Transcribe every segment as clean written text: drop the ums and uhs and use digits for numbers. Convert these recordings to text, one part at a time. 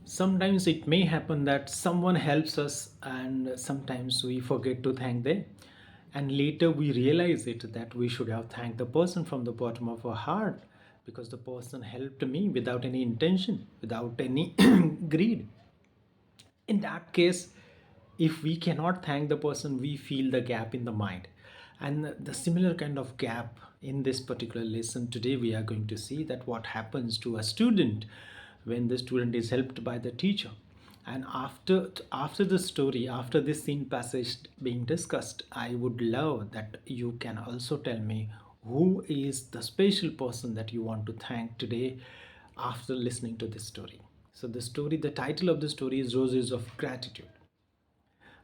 Sometimes it may happen that someone helps us, and sometimes we forget to thank them. And later we realize it that we should have thanked the person from the bottom of our heart because the person helped me without any intention, without any greed. In that case, if we cannot thank the person, we feel the gap in the mind. And the similar kind of gap in this particular lesson today, we are going to see that what happens to a student when the student is helped by the teacher. And after the story, after this scene passage being discussed, I would love that you can also tell me who is the special person that you want to thank today after listening to this story. So the title of the story is Roses of Gratitude.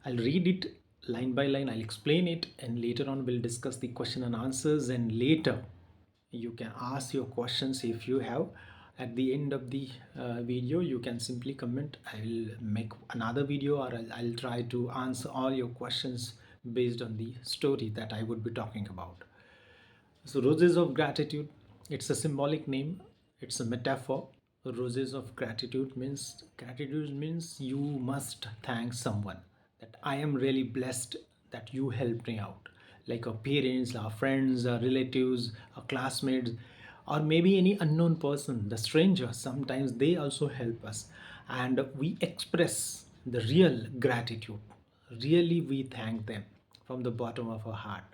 I'll read it line by line, I'll explain it, and later on we'll discuss the question and answers. And later, you can ask your questions if you have. At the end of the video, you can simply comment. I'll make another video, or I'll try to answer all your questions based on the story that I would be talking about. So, Roses of Gratitude, it's a symbolic name, it's a metaphor. Roses of gratitude means you must thank someone. That I am really blessed that you helped me out. Like our parents, our friends, our relatives, our classmates, or maybe any unknown person, the stranger, sometimes they also help us. And we express the real gratitude. Really, we thank them from the bottom of our heart.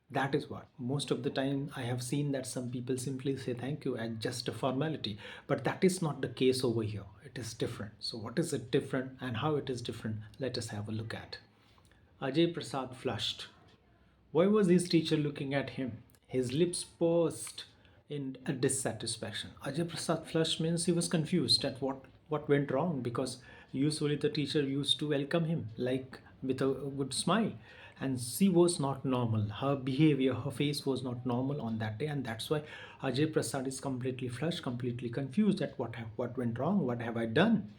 That is what most of the time I have seen that some people simply say thank you as just a formality, but that is not the case over here. It is different. So, what is it different and how it is different? Let us have a look at. Ajay Prasad flushed. Why was his teacher looking at him? His lips pursed in a dissatisfaction. Ajay Prasad flushed means he was confused at what went wrong, because usually the teacher used to welcome him like with a good smile, and she was not normal. Her behavior, her face was not normal on that day, and that's why Ajay Prasad is completely flushed, completely confused at what went wrong, what have I done.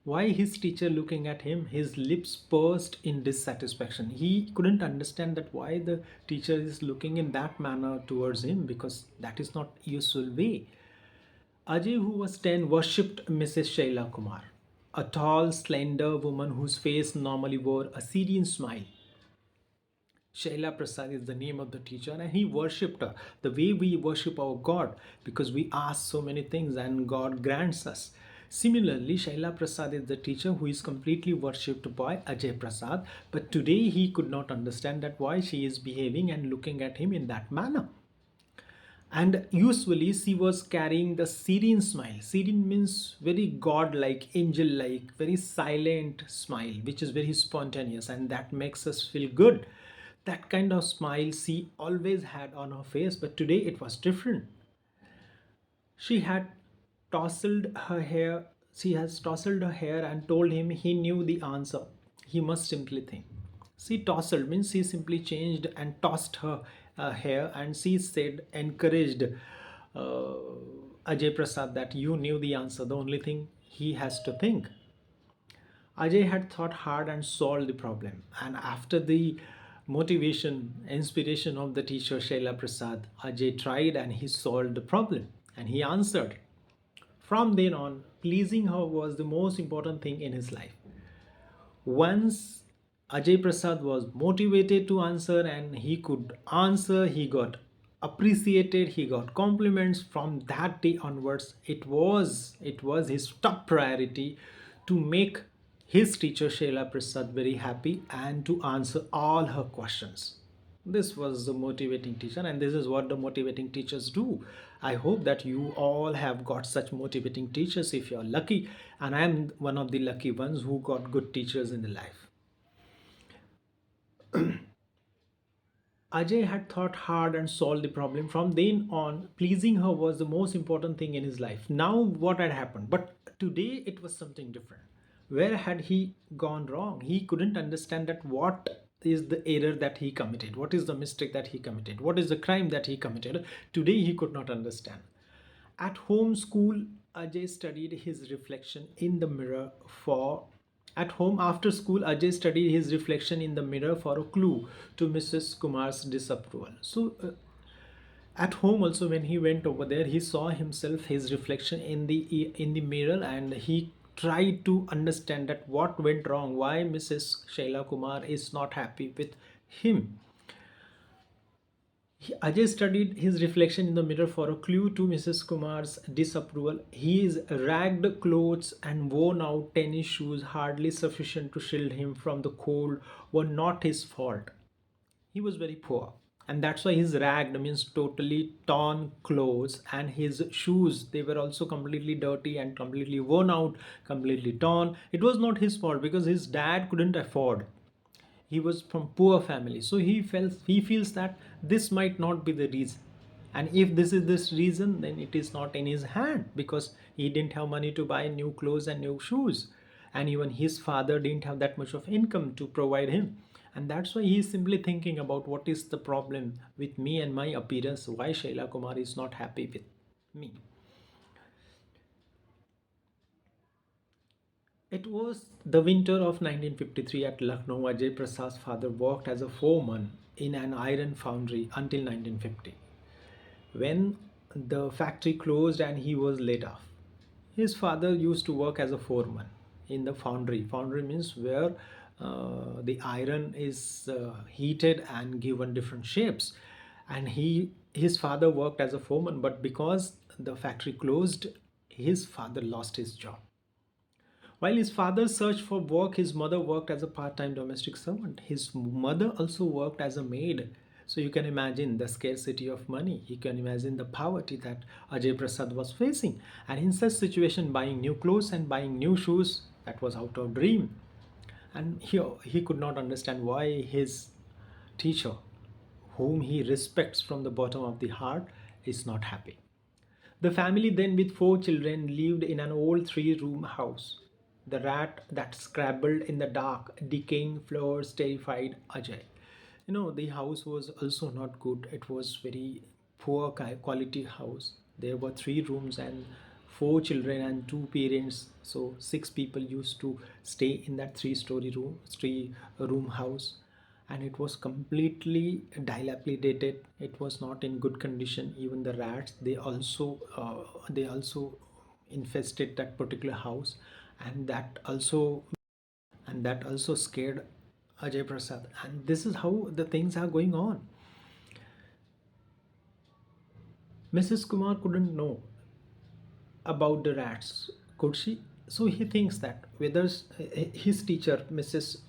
Why his teacher looking at him? His lips pursed in dissatisfaction. He couldn't understand that why the teacher is looking in that manner towards him, because that is not usual way. Ajay, who was 10, worshipped Mrs. Shaila Kumar, a tall, slender woman whose face normally wore a serene smile. Shaila Prasad is the name of the teacher, and he worshipped her the way we worship our God, because we ask so many things and God grants us. Similarly, Shaila Prasad is the teacher who is completely worshipped by Ajay Prasad, but today he could not understand that why she is behaving and looking at him in that manner. And usually she was carrying the serene smile. Serene means very god-like, angel-like, very silent smile, which is very spontaneous, and that makes us feel good. That kind of smile she always had on her face, but today it was different. She had tousled her hair. She has tousled her hair and told him he knew the answer. He must simply think. She tousled means she simply changed and tossed her hair, and she said, encouraged uh, Ajay Prasad that you knew the answer. The only thing he has to think. Ajay had thought hard and solved the problem. And after the inspiration of the teacher Shaila Prasad, Ajay tried and he solved the problem and he answered. From then on, pleasing her was the most important thing in his life. Once Ajay Prasad was motivated to answer and he could answer, he got appreciated, he got compliments. From that day onwards, it was his top priority to make his teacher Shaila Prasad very happy and to answer all her questions. This was the motivating teacher, and this is what the motivating teachers do. I hope that you all have got such motivating teachers if you're lucky, and I am one of the lucky ones who got good teachers in the life. Ajay had thought hard and solved the problem. From then on, pleasing her was the most important thing in his life. Now, what had happened? But today it was something different. Where had he gone wrong? He couldn't understand that what is the error that he committed? What is the mistake that he committed? What is the crime that he committed? Today he could not understand. At home school, Ajay studied his reflection in the mirror for at home after school, Ajay studied his reflection in the mirror for a clue to Mrs. Kumar's disapproval. So at home also, when he went over there, he saw himself, his reflection in the mirror, and he tried to understand that what went wrong, why Mrs. Shaila Kumar is not happy with him. Ajay studied his reflection in the mirror for a clue to Mrs. Kumar's disapproval. His ragged clothes and worn out tennis shoes, hardly sufficient to shield him from the cold, were not his fault. He was very poor. And that's why his ragged means totally torn clothes, and his shoes, they were also completely dirty and completely worn out, completely torn. It was not his fault because his dad couldn't afford. He was from poor family, so he feels that this might not be the reason. And if this is this reason, then it is not in his hand because he didn't have money to buy new clothes and new shoes, and even his father didn't have that much of income to provide him. And that's why he is simply thinking about what is the problem with me and my appearance, why Shaila Kumar is not happy with me. It was the winter of 1953 at Lucknow. Ajay Prasad's father worked as a foreman in an iron foundry until 1950, when the factory closed and he was laid off. His father used to work as a foreman in the foundry. Foundry means where the iron is heated and given different shapes. And his father worked as a foreman, but because the factory closed, his father lost his job. While his father searched for work, his mother worked as a part time domestic servant. His mother also worked as a maid. So you can imagine the scarcity of money. You can imagine the poverty that Ajay Prasad was facing. And in such situation, buying new clothes and buying new shoes, that was out of dream. And he could not understand why his teacher, whom he respects from the bottom of the heart, is not happy. The family then, with four children, lived in an old three-room house. The rat that scrabbled in the dark, decaying floors terrified Ajay. The house was also not good. It was very poor quality house. There were three rooms and four children and two parents. So six people used to stay in that three room house, and it was completely dilapidated. It was not in good condition. Even the rats, they also infested that particular house, and that also scared Ajay Prasad. And this is how the things are going on. Mrs. Kumar couldn't know about the rats, could she? So he thinks that whether his teacher, Mrs.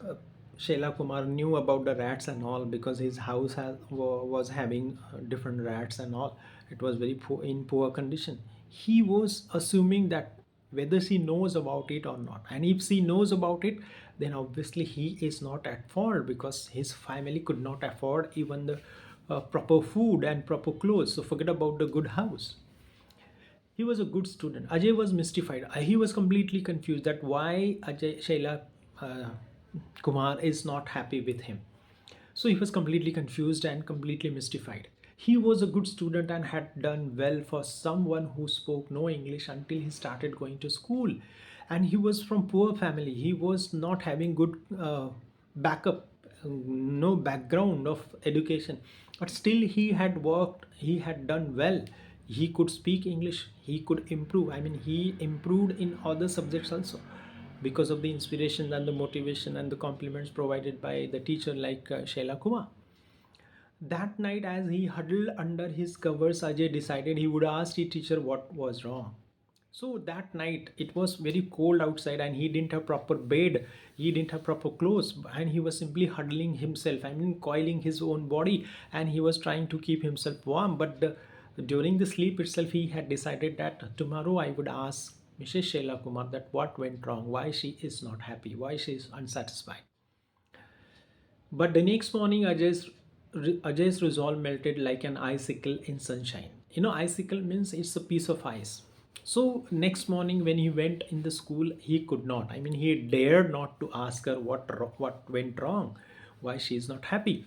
Sheila Kumar, knew about the rats and all, because his house was having different rats and all. It was very poor condition. He was assuming that whether she knows about it or not, and if she knows about it, then obviously he is not at fault because his family could not afford even the proper food and proper clothes. So forget about the good house. He was a good student. Ajay was mystified. He was completely confused that why Ajay Shaila uh, Kumar is not happy with him. So he was completely confused and completely mystified. He was a good student and had done well for someone who spoke no English until he started going to school. And he was from poor family. He was not having good backup, no background of education. But still, he had worked. He had done well. He could speak English. He could improve. I mean, he improved in other subjects also because of the inspiration and the motivation and the compliments provided by the teacher like Shaila Kumar. That night, as he huddled under his covers, Ajay decided he would ask the teacher what was wrong. So that night, it was very cold outside, and he didn't have proper bed, he didn't have proper clothes, and he was simply huddling himself. I mean, coiling his own body, and he was trying to keep himself warm. But during the sleep itself, he had decided that tomorrow I would ask Mrs. Sheila Kumar that what went wrong, why she is not happy, why she is unsatisfied. But the next morning, Ajay's resolve melted like an icicle in sunshine. Icicle means it's a piece of ice. So next morning, when he went in the school, he could not. I mean, he dared not to ask her what went wrong, why she is not happy.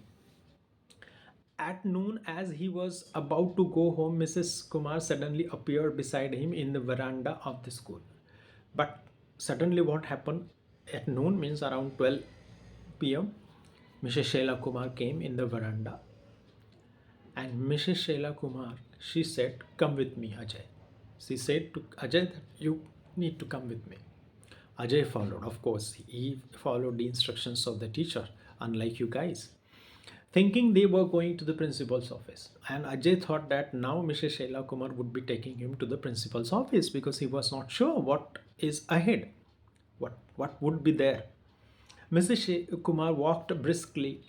At noon, as he was about to go home, Mrs. Kumar suddenly appeared beside him in the veranda of the school. But suddenly, what happened at noon means around 12 p.m. Mrs. Sheila Kumar came in the veranda, and Mrs. Sheila Kumar, she said, "Come with me, Ajay." She said to Ajay that you need to come with me. Ajay followed, of course, he followed the instructions of the teacher, unlike you guys, thinking they were going to the principal's office. And Ajay thought that now Mrs. Shaila Kumar would be taking him to the principal's office because he was not sure what is ahead, what would be there. Mrs. Kumar walked briskly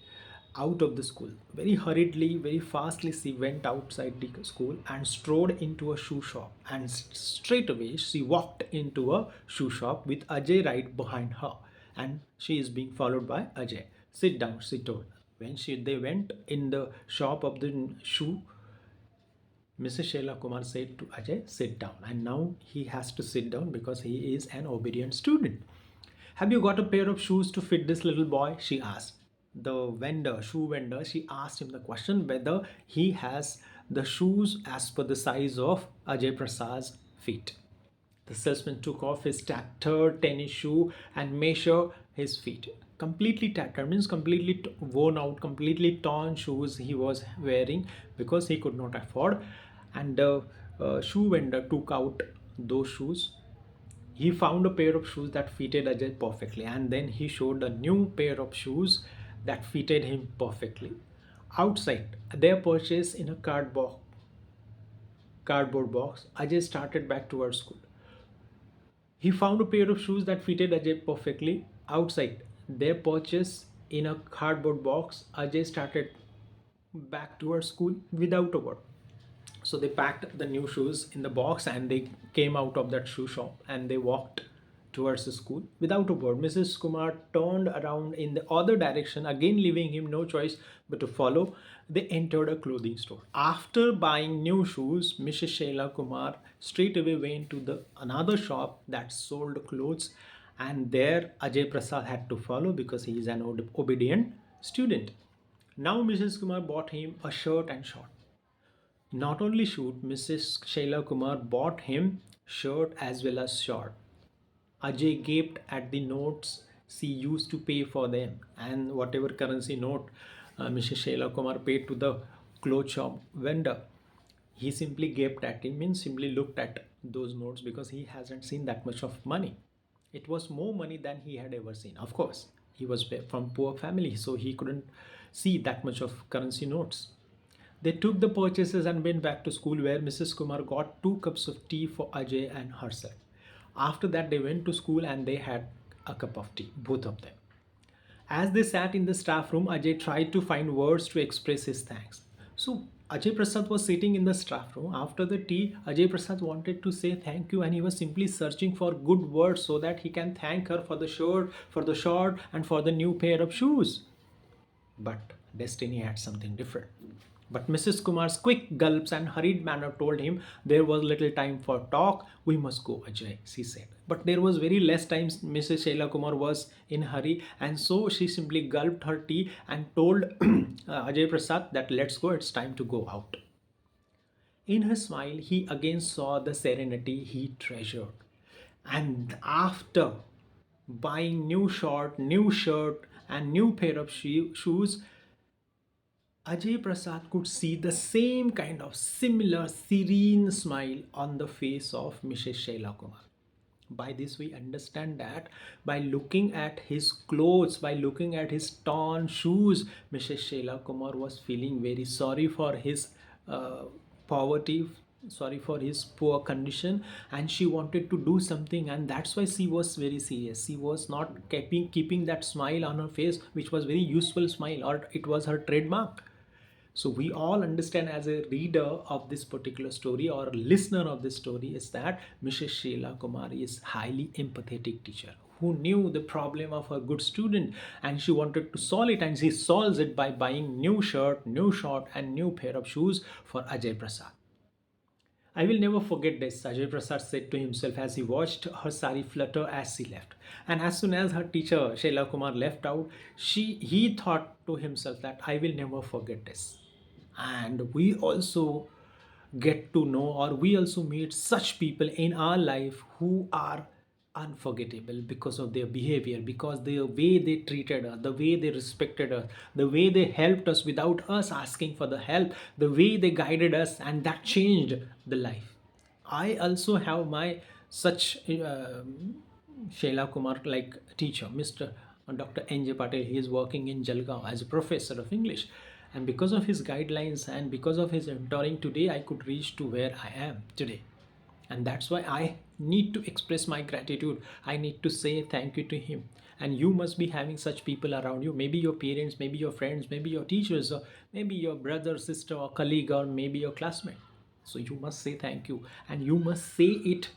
out of the school. Very hurriedly, very fastly, she went outside the school and strode into a shoe shop. And straight away, she walked into a shoe shop with Ajay right behind her. And she is being followed by Ajay. Sit down, she told. When they went in the shop of the shoe, Mrs. Shaila Kumar said to Ajay, sit down. And now he has to sit down because he is an obedient student. Have you got a pair of shoes to fit this little boy? She asked. The vendor, shoe vendor, she asked him the question whether he has the shoes as per the size of Ajay Prasad's feet. The salesman took off his tattered tennis shoe and measured his feet. Completely tattered means completely worn out, completely torn shoes he was wearing because he could not afford. And the shoe vendor took out those shoes. He found a pair of shoes that fitted Ajay perfectly, and then he showed a new pair of shoes that fitted him perfectly. Outside, their purchase in a cardboard box, Ajay started back towards school. He found a pair of shoes that fitted Ajay perfectly. Outside, their purchase in a cardboard box, Ajay started back towards school without a word. So they packed the new shoes in the box and they came out of that shoe shop and they walked towards the school without a word. Mrs. Kumar turned around in the other direction, again leaving him no choice but to follow. They entered a clothing store. After buying new shoes, Mrs. Shaila Kumar straight away went to the another shop that sold clothes, and there Ajay Prasad had to follow because he is an obedient student. Now Mrs. Kumar bought him a shirt and short. Not only shoot, Mrs. Shaila Kumar bought him shirt as well as short. Ajay gaped at the notes she used to pay for them, and whatever currency note Mrs. Shaila Kumar paid to the clothes shop vendor. He simply gaped at him, means simply looked at those notes because he hasn't seen that much of money. It was more money than he had ever seen. Of course, he was from poor family, so he couldn't see that much of currency notes. They took the purchases and went back to school where Mrs. Kumar got 2 cups of tea for Ajay and herself. After that, they went to school and they had a cup of tea, both of them. As they sat in the staff room, Ajay tried to find words to express his thanks. So, Ajay Prasad was sitting in the staff room. After the tea, Ajay Prasad wanted to say thank you and he was simply searching for good words so that he can thank her for the short, and for the new pair of shoes. But destiny had something different. But Mrs. Kumar's quick gulps and hurried manner told him there was little time for talk. We must go, Ajay, she said. But there was very less time. Mrs. Shaila Kumar was in hurry, and so she simply gulped her tea and told Ajay Prasad that let's go, it's time to go out. In her smile, he again saw the serenity he treasured. And after buying new short, new shirt, and new pair of shoes, Ajay Prasad could see the same kind of similar serene smile on the face of Mrs. Shaila Kumar. By this, we understand that by looking at his clothes, by looking at his torn shoes, Mrs. Shaila Kumar was feeling very sorry for his poverty, sorry for his poor condition, and she wanted to do something, and that's why she was very serious. She was not keeping that smile on her face, which was very useful smile, or it was her trademark. So we all understand, as a reader of this particular story or listener of this story, is that Mrs. Sheila Kumar is highly empathetic teacher who knew the problem of a good student and she wanted to solve it, and she solves it by buying new shirt, new short and new pair of shoes for Ajay Prasad. I will never forget this, Ajay Prasad said to himself as he watched her sari flutter as she left. And as soon as her teacher, Shaila Kumar, left out, he thought to himself that I will never forget this. And we also get to know, or we also meet such people in our life who are unforgettable because of their behavior, because the way they treated us, the way they respected us, the way they helped us without us asking for the help, the way they guided us, and that changed the life. I also have my such Shaila Kumar, like teacher, Mr. Dr. N.J. Patel, he is working in Jalgaon as a professor of English. And because of his guidelines and because of his mentoring, today I could reach to where I am today. And that's why I need to express my gratitude. I need to say thank you to him. And you must be having such people around you. Maybe your parents, maybe your friends, maybe your teachers, or maybe your brother, sister, or colleague, or maybe your classmate. So you must say thank you. And you must say it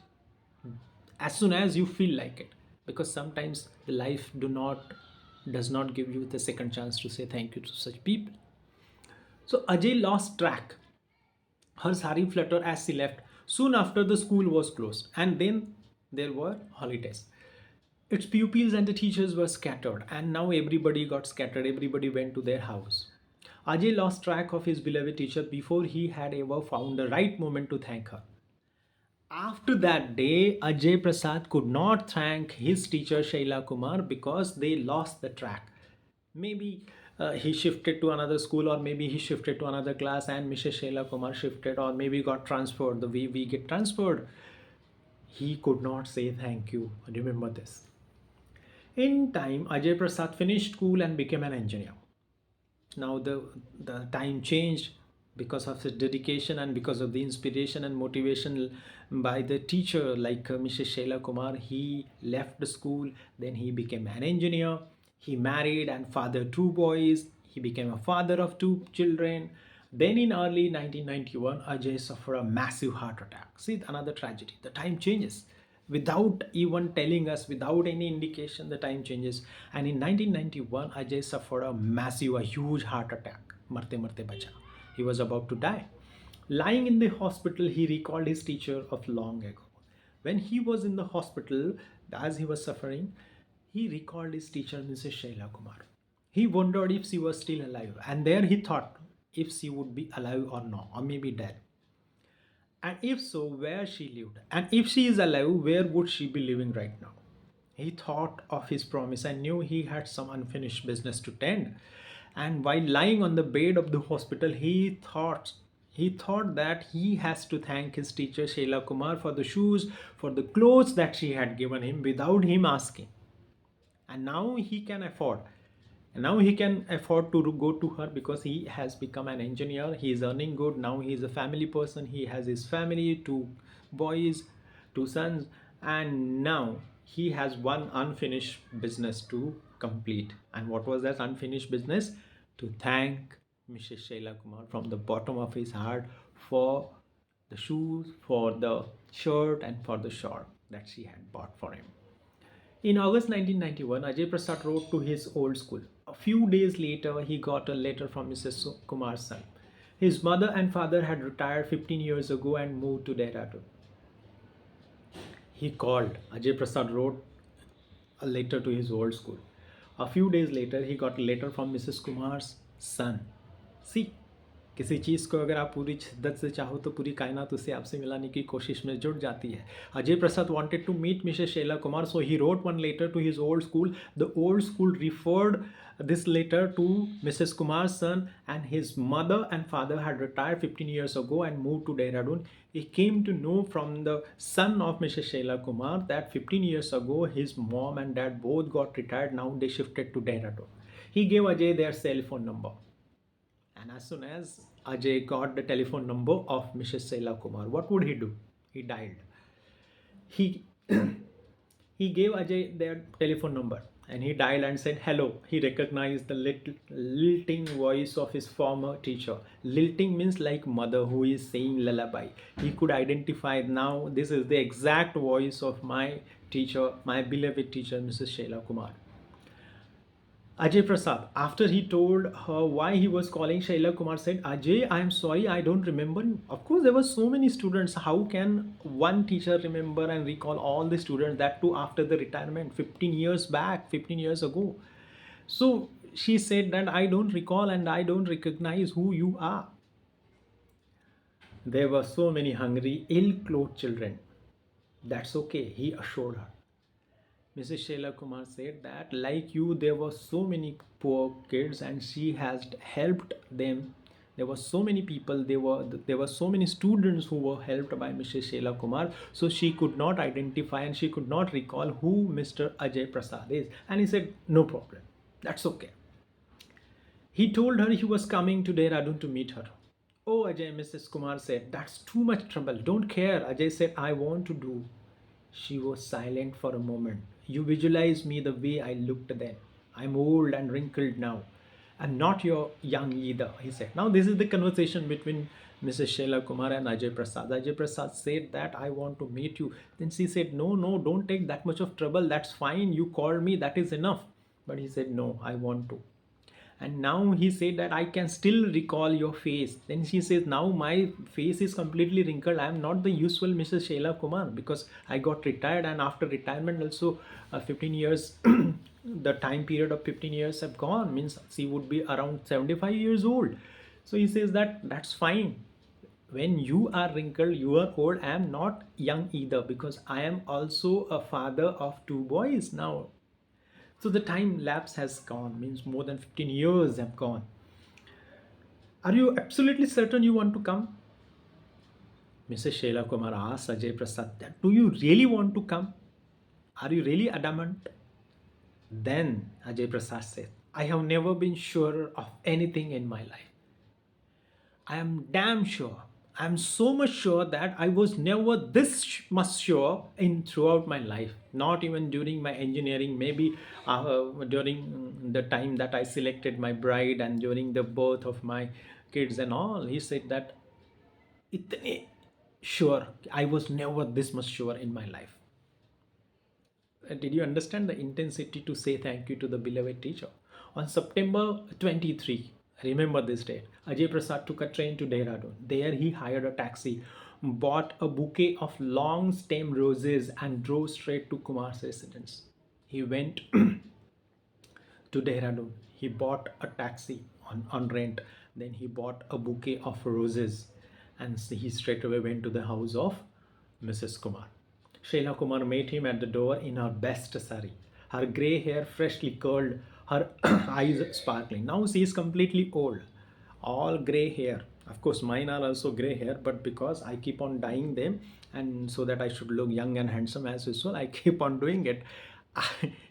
as soon as you feel like it, because sometimes the life does not give you the second chance to say thank you to such people. So Ajay lost track. Her sari fluttered as she left soon after the school was closed, and then there were holidays. Its pupils and the teachers were scattered, and now everybody got scattered, everybody went to their house. Ajay lost track of his beloved teacher before he had ever found the right moment to thank her. After that day, Ajay Prasad could not thank his teacher Shaila Kumar because they lost the track. Maybe he shifted to another school, or maybe he shifted to another class, and Mrs. Shaila Kumar shifted, or maybe got transferred the way we get transferred. He could not say thank you. Remember this. In time, Ajay Prasad finished school and became an engineer. Now the time changed because of his dedication and because of the inspiration and motivation by the teacher like Mrs. Shaila Kumar. He left the school, then he became an engineer, he married and fathered two boys, he became a father of two children. Then in early 1991, Ajay suffered a massive heart attack. See, another tragedy. The time changes without even telling us, without any indication. The time changes, and in 1991 Ajay suffered a massive, a huge heart attack. Marte marte bacha. He was about to die. Lying in the hospital, he recalled his teacher of long ago. When he was in the hospital, as he was suffering, he recalled his teacher, Mrs. Shaila Kumar. He wondered if she was still alive, and there he thought if she would be alive or not, or maybe dead. And if so, where she lived. And if she is alive, where would she be living right now? He thought of his promise and knew he had some unfinished business to tend. And while lying on the bed of the hospital, he thought that he has to thank his teacher Sheila Kumar for the shoes, for the clothes that she had given him without him asking. And now he can afford, and now he can afford to go to her because he has become an engineer. He is earning good. Now he is a family person. He has his family, two boys, two sons, and now he has one unfinished business to complete. And what was that unfinished business? To thank Mrs. Shaila Kumar from the bottom of his heart for the shoes, for the shirt, and for the short that she had bought for him. In August 1991, Ajay Prasad wrote to his old school. A few days later, he got a letter from Mrs. Kumar's son. His mother and father had retired 15 years ago and moved to Dehradun. He called. Ajay Prasad wrote a letter to his old school. A few days later, he got a letter from Mrs. Kumar's son. See, किसी चीज़ को अगर आप पूरी शिद्दत से चाहो तो पूरी कायनात उसे आपसे मिलाने की कोशिश में जुट जाती है. Ajay Prasad wanted to meet Mrs. Sheila Kumar, so he wrote one letter to his old school. The old school referred this letter to Mrs. Kumar's son, and his mother and father had retired 15 years ago and moved to Dehradun. He came to know from the son of Mrs. Sheila Kumar that 15 years ago his mom and dad both got retired. Now they shifted to Dehradun. He gave Ajay their cell phone number. And as soon as Ajay got the telephone number of Mrs. Sheila Kumar, what would he do? He dialed. He he gave Ajay their telephone number and he dialed and said hello. He recognized the lilting voice of his former teacher. Lilting means like mother who is saying lullaby. He could identify now this is the exact voice of my teacher, my beloved teacher, Mrs. Sheila Kumar. Ajay Prasad, after he told her why he was calling, Shaila Kumar said, Ajay, I am sorry, I don't remember. Of course, there were so many students. How can one teacher remember and recall all the students, that too after the retirement, 15 years back, 15 years ago? So she said that I don't recall and I don't recognize who you are. There were so many hungry, ill clothed children. That's okay, he assured her. Mrs. Sheila Kumar said that, like you, there were so many poor kids, and she has helped them There were so many people, there were so many students who were helped by Mrs. Sheila Kumar. So she could not identify and she could not recall who Mr. Ajay Prasad is. And he said, no problem. That's okay. He told her he was coming to Dehradun to meet her. Oh, Ajay, Mrs. Kumar said, that's too much trouble. Don't care. Ajay said, I want to do. She was silent for a moment. You visualize me the way I looked then. I'm old and wrinkled now. I'm not your young either, he said. Now, this is the conversation between Mrs. Sheila Kumar and Ajay Prasad. Ajay Prasad said that I want to meet you. Then she said, no, no, don't take that much of trouble. That's fine. You called me. That is enough. But he said, no, I want to. And now he said that I can still recall your face. Then she says, now my face is completely wrinkled. I am not the usual Mrs. Sheila Kumar because I got retired, and after retirement also 15 years, the time period of 15 years have gone, means she would be around 75 years old. So he says that that's fine. When you are wrinkled, you are old. I am not young either because I am also a father of two boys now. So the time lapse has gone, means more than 15 years have gone. Are you absolutely certain you want to come? Mrs. Sheila Kumar asked Ajay Prasad, do you really want to come? Are you really adamant? Then Ajay Prasad said, I have never been sure of anything in my life. I am damn sure. I am so much sure that I was never this much sure in throughout my life. Not even during my engineering, maybe during the time that I selected my bride and during the birth of my kids and all. He said that itne sure, I was never this much sure in my life. Did you understand the intensity to say thank you to the beloved teacher? On September 23, remember this date, Ajay Prasad took a train to Dehradun. There he hired a taxi, bought a bouquet of long stem roses and drove straight to Kumar's residence. He went to Dehradun. He bought a taxi on rent. Then he bought a bouquet of roses and he straight away went to the house of Mrs. Kumar. Sheila Kumar met him at the door in her best sari, her grey hair freshly curled, her eyes sparkling. Now she is completely old, all grey hair. Of course, mine are also grey hair, but because I keep on dyeing them and so that I should look young and handsome as usual, I keep on doing it.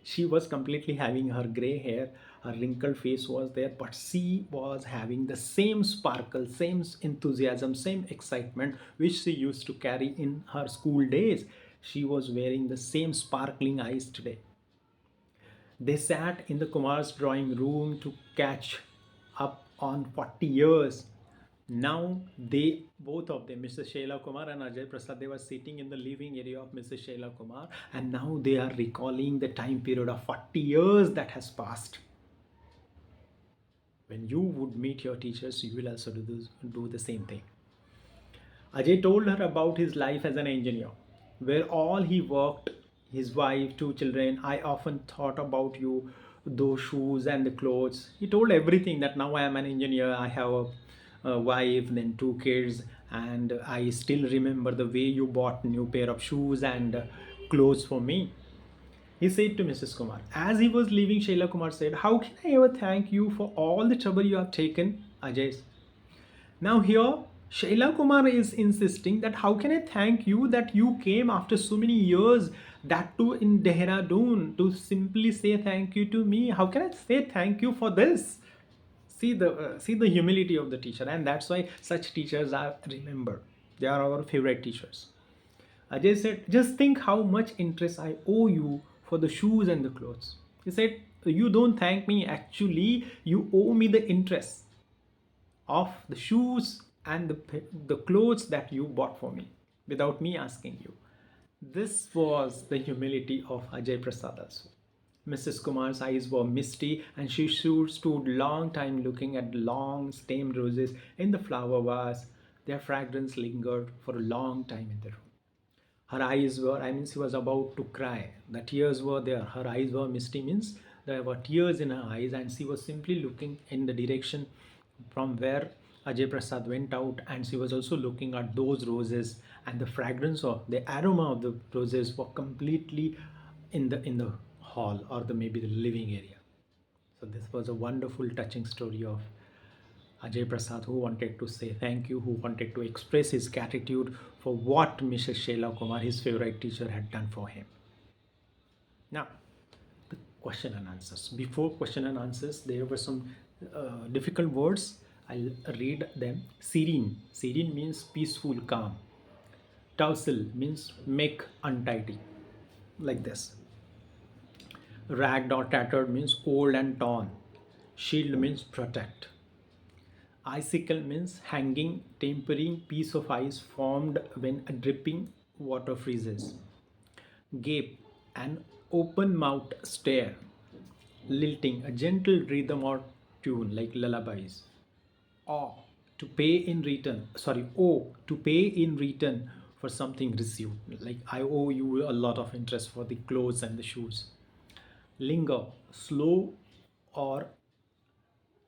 She was completely having her gray hair, her wrinkled face was there, but she was having the same sparkle, same enthusiasm, same excitement which she used to carry in her school days. She was wearing the same sparkling eyes today. They sat in the Kumar's drawing room to catch up on 40 years. Now they, both of them, Mr. Sheila Kumar and Ajay Prasad, they were sitting in the living area of Mrs. Sheila Kumar, and now they are recalling the time period of 40 years that has passed. When you would meet your teachers, you will also do the same thing. Ajay told her about his life as an engineer, where all he worked, his wife, two children. I often thought about you, those shoes and the clothes. He told everything that now I am an engineer, I have a wife, then two kids, and I still remember the way you bought new pair of shoes and clothes for me. He said to Mrs. Kumar. As he was leaving, Sheila Kumar said, how can I ever thank you for all the trouble you have taken, Ajay? Now here, Shaila Kumar is insisting that how can I thank you that you came after so many years, that too in Dehradun, to simply say thank you to me. How can I say thank you for this? See the humility of the teacher, and that's why such teachers are remembered. They are our favorite teachers. Ajay said, just think how much interest I owe you for the shoes and the clothes. He said, you don't thank me, actually, you owe me the interest of the shoes and the clothes that you bought for me without me asking you. This was the humility of Ajay Prasad also. Mrs. Kumar's eyes were misty and she stood long time looking at the long stemmed roses in the flower vase. Their fragrance lingered for a long time in the room. Her eyes were, I mean, she was about to cry. The tears were there. Her eyes were misty, means there were tears in her eyes, and she was simply looking in the direction from where Ajay Prasad went out, and she was also looking at those roses, and the fragrance or the aroma of the roses were completely in the hall or the maybe the living area. So this was a wonderful, touching story of Ajay Prasad, who wanted to say thank you, who wanted to express his gratitude for what Mrs. Sheila Kumar, his favorite teacher, had done for him. Now, the question and answers. Before question and answers, there were some difficult words. I'll read them. Serene. Serene means peaceful, calm. Tousle means make untidy, like this. Ragged or tattered means old and torn. Shield means protect. Icicle means hanging, tempering piece of ice formed when a dripping water freezes. Gape, an open mouthed stare. Lilting, a gentle rhythm or tune like lullabies. Awe, to pay in return. To pay in return for something received. Like I owe you a lot of interest for the clothes and the shoes. Linger, slow or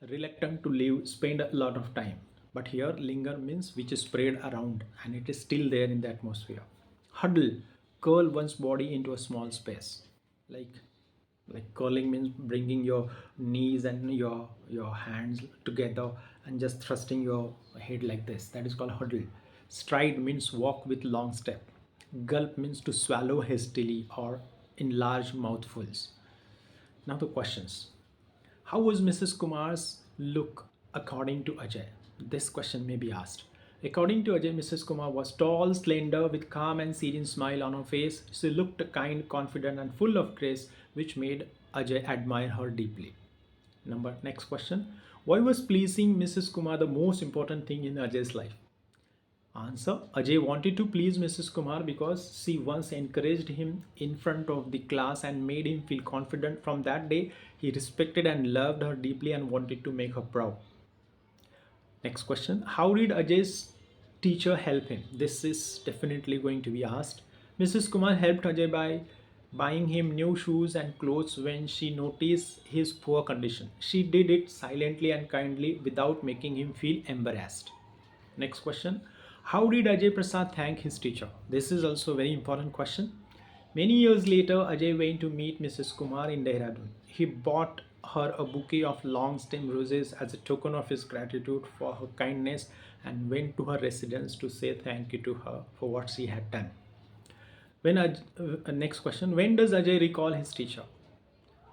reluctant to leave, spend a lot of time. But here linger means which is spread around and it is still there in the atmosphere. Huddle, curl one's body into a small space. Like like curling means bringing your knees and your hands together and just thrusting your head like this. That is called huddle. Stride means walk with long step. Gulp means to swallow hastily or in large mouthfuls. Now the questions. How was Mrs. Kumar's look according to Ajay? This question may be asked. According to Ajay, Mrs. Kumar was tall, slender, with calm and serene smile on her face. She looked kind, confident, and full of grace, which made Ajay admire her deeply. Next question. Why was pleasing Mrs. Kumar the most important thing in Ajay's life? Answer. Ajay wanted to please Mrs. Kumar because she once encouraged him in front of the class and made him feel confident. From that day, he respected and loved her deeply and wanted to make her proud. Next question. How did Ajay's teacher help him? This is definitely going to be asked. Mrs. Kumar helped Ajay by buying him new shoes and clothes when she noticed his poor condition. She did it silently and kindly without making him feel embarrassed. Next question. How did Ajay Prasad thank his teacher? This is also a very important question. Many years later, Ajay went to meet Mrs. Kumar in Dehradun. He bought her a bouquet of long stem roses as a token of his gratitude for her kindness and went to her residence to say thank you to her for what she had done. Next question. When does Ajay recall his teacher?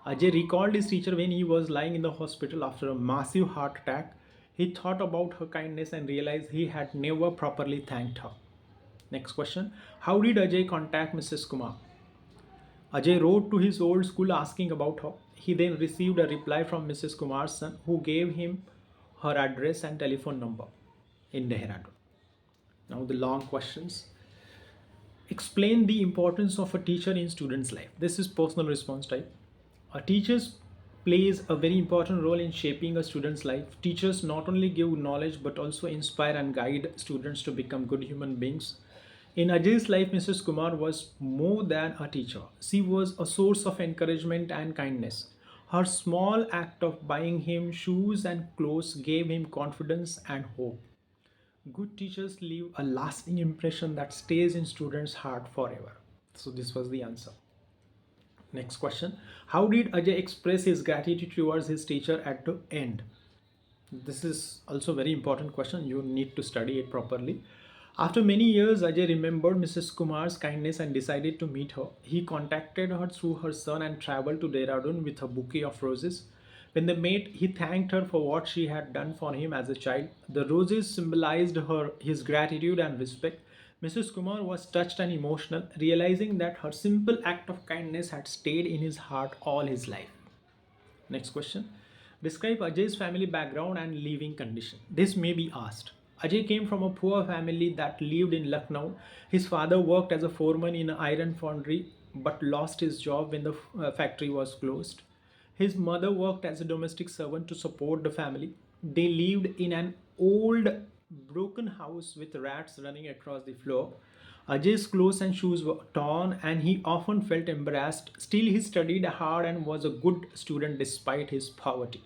Ajay recalled his teacher when he was lying in the hospital after a massive heart attack. He thought about her kindness and realized he had never properly thanked her. Next question. How did Ajay contact Mrs. Kumar? Ajay wrote to his old school asking about her. He then received a reply from Mrs. Kumar's son, who gave him her address and telephone number in Dehradun. Now, the long questions. Explain the importance of a teacher in students' life. This is personal response type. A teacher plays a very important role in shaping a student's life. Teachers not only give knowledge but also inspire and guide students to become good human beings. In Ajay's life, Mrs. Kumar was more than a teacher. She was a source of encouragement and kindness. Her small act of buying him shoes and clothes gave him confidence and hope. Good teachers leave a lasting impression that stays in students' heart forever. So this was the answer. Next question. How did Ajay express his gratitude towards his teacher at the end? This is also a very important question. You need to study it properly. After many years, Ajay remembered Mrs. Kumar's kindness and decided to meet her. He contacted her through her son and traveled to Dehradun with a bouquet of roses. When they met, he thanked her for what she had done for him as a child. The roses symbolized his gratitude and respect. Mrs. Kumar was touched and emotional, realizing that her simple act of kindness had stayed in his heart all his life. Next question. Describe Ajay's family background and living condition. This may be asked. Ajay came from a poor family that lived in Lucknow. His father worked as a foreman in an iron foundry but lost his job when the factory was closed. His mother worked as a domestic servant to support the family. They lived in an old broken house with rats running across the floor. Ajay's clothes and shoes were torn and he often felt embarrassed. Still, he studied hard and was a good student despite his poverty.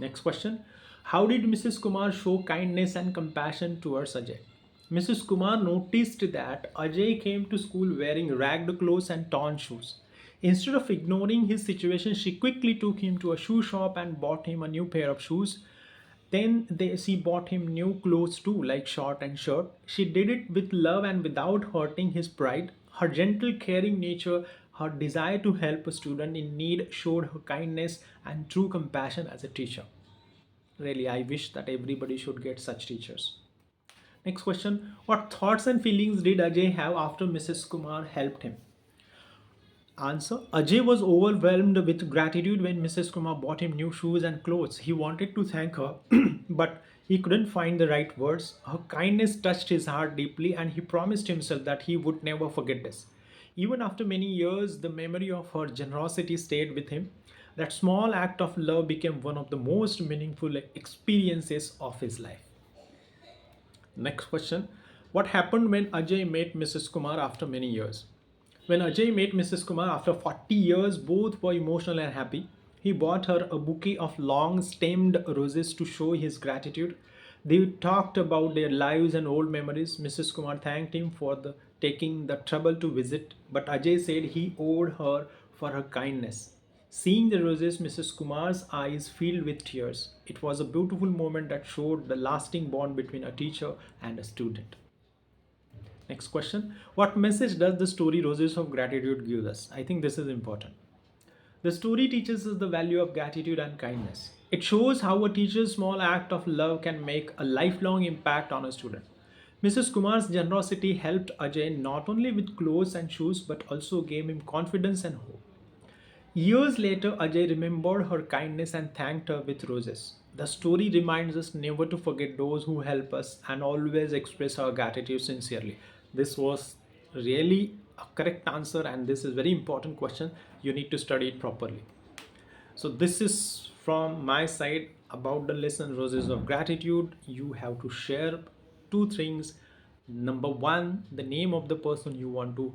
Next question. How did Mrs. Kumar show kindness and compassion towards Ajay? Mrs. Kumar noticed that Ajay came to school wearing ragged clothes and torn shoes. Instead of ignoring his situation, she quickly took him to a shoe shop and bought him a new pair of shoes. She bought him new clothes too, like short and shirt. She did it with love and without hurting his pride. Her gentle, caring nature, her desire to help a student in need showed her kindness and true compassion as a teacher. Really, I wish that everybody should get such teachers. Next question. What thoughts and feelings did Ajay have after Mrs. Kumar helped him? Answer. Ajay was overwhelmed with gratitude when Mrs. Kumar bought him new shoes and clothes. He wanted to thank her, but he couldn't find the right words. Her kindness touched his heart deeply, and he promised himself that he would never forget this. Even after many years, the memory of her generosity stayed with him. That small act of love became one of the most meaningful experiences of his life. Next question. What happened when Ajay met Mrs. Kumar after many years? When Ajay met Mrs. Kumar after 40 years, both were emotional and happy. He bought her a bouquet of long stemmed roses to show his gratitude. They talked about their lives and old memories. Mrs. Kumar thanked him for taking the trouble to visit, but Ajay said he owed her for her kindness. Seeing the roses, Mrs. Kumar's eyes filled with tears. It was a beautiful moment that showed the lasting bond between a teacher and a student. Next question. What message does the story Roses of Gratitude give us? I think this is important. The story teaches us the value of gratitude and kindness. It shows how a teacher's small act of love can make a lifelong impact on a student. Mrs. Kumar's generosity helped Ajay not only with clothes and shoes but also gave him confidence and hope. Years later, Ajay remembered her kindness and thanked her with roses. The story reminds us never to forget those who help us and always express our gratitude sincerely. This was really a correct answer, and this is very important question. You need to study it properly. So this is from my side about the lesson Roses of Gratitude. You have to share two things. Number one, the name of the person you want to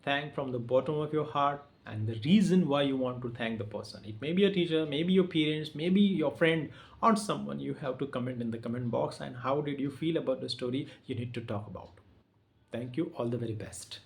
thank from the bottom of your heart and the reason why you want to thank the person. It may be a teacher, maybe your parents, maybe your friend or someone. You have to comment in the comment box, and how did you feel about the story you need to talk about. Thank you. All the very best.